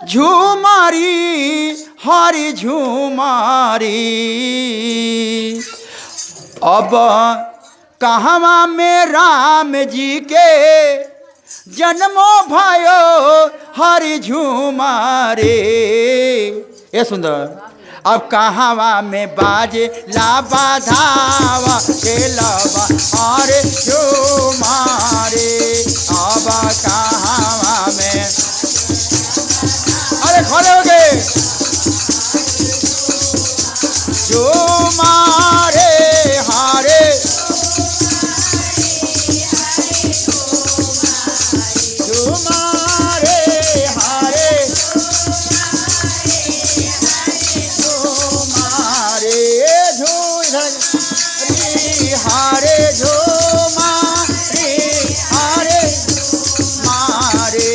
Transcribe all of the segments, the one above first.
झूमारी हरी झूमारी। अब कहवा में राम जी के जन्मो भयो हरि झूमारे। ये सुंदर। अब कहवा में बाजे लाबा धावा के लाबा हरे झूमारे। अब कहवा में अरे खड़े हो गए झूमारे हारे झूमारे हारे झूमारे हारे झूमारे हारे मारे।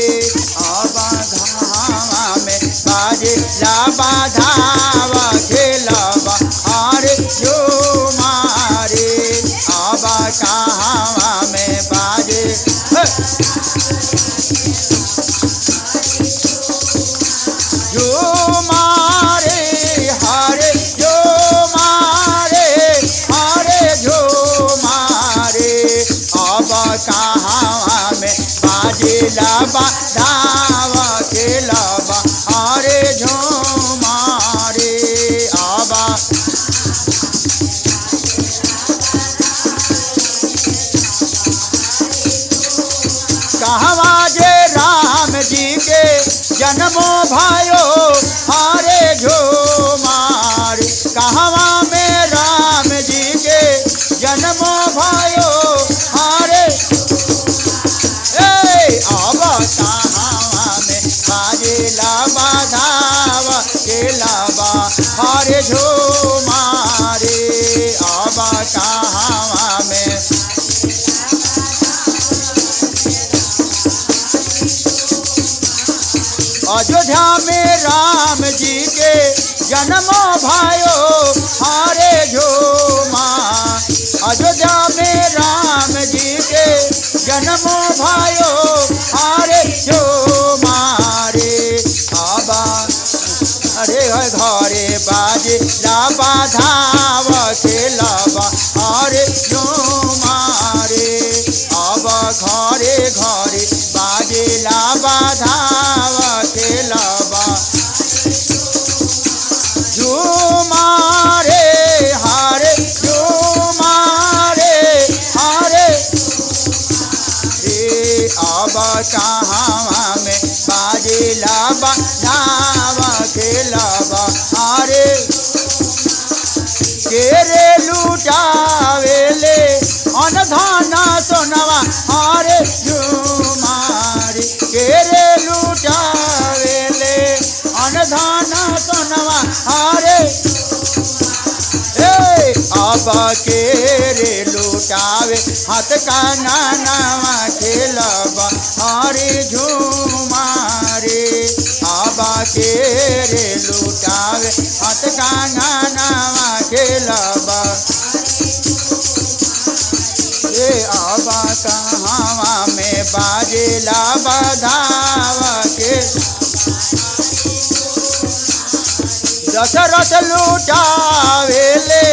अब घावा में बाजे लाबा धावा खेलबा हारे झूमारे। अब कहवा में बाजे झूमारे हारे झूमारे हारे झूमारे। अब कहवा में बाजे लाबा धावा खेलबा हारे झूमारे। अब कहवा जे राम जी के जन्मो भयो हारे झूमारे। कहवा में राम जी के जन्मो भयो हारे। अब कहवा में बाजे लाबा धावा के लाबा हारे झूमारे। अब कहवा में अयोध्या में राम जी के जन्मो भयो हारे झूमार। अयोध्या में राम जी के जन्मो भयो हारे झूमारे। अब अरे घरे बाजे लाबा धावा खेलबा हारे झूमारे। अब घरे घरे बाजे लाबा धावा खेलबा झूमारे हारे झूमारे हारे रे। अब कहवा में बाजे लाबा धावा खेलबा हारे केरे लुटावेले अनधाना सोनवा हारे झूमारे। केरे लुटावेले अनधाना सोनवा हारे। अब केरे लुटावे हाथ का नानवा खेलबा हारे झूमारे। अब केरे लुटावे हाथ का नानवा खेलबा। अब कहवा में बाजे लाबा धावा के दशरथ लुटावेले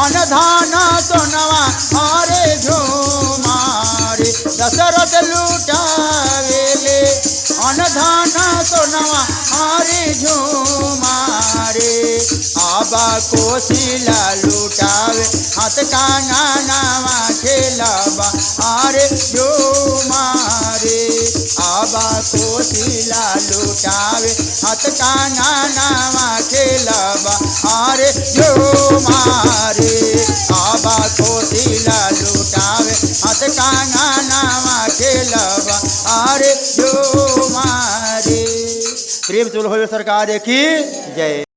अनधाना सोनवा हारे झूमारे। दशरथ लुटावेले अनधाना सोनवा हारे झूमारे। अब कोशिला लुटावे हाथ का नानवा खेलबा हारे झूमारे। अब कोशिला लुटावे हाथ का नानवा खेलबा हारे झूमारे। अब कोशिला लुटावे हाथ का नानवा खेलबा हारे झूमारे। प्रेम चलो सरकार की जय।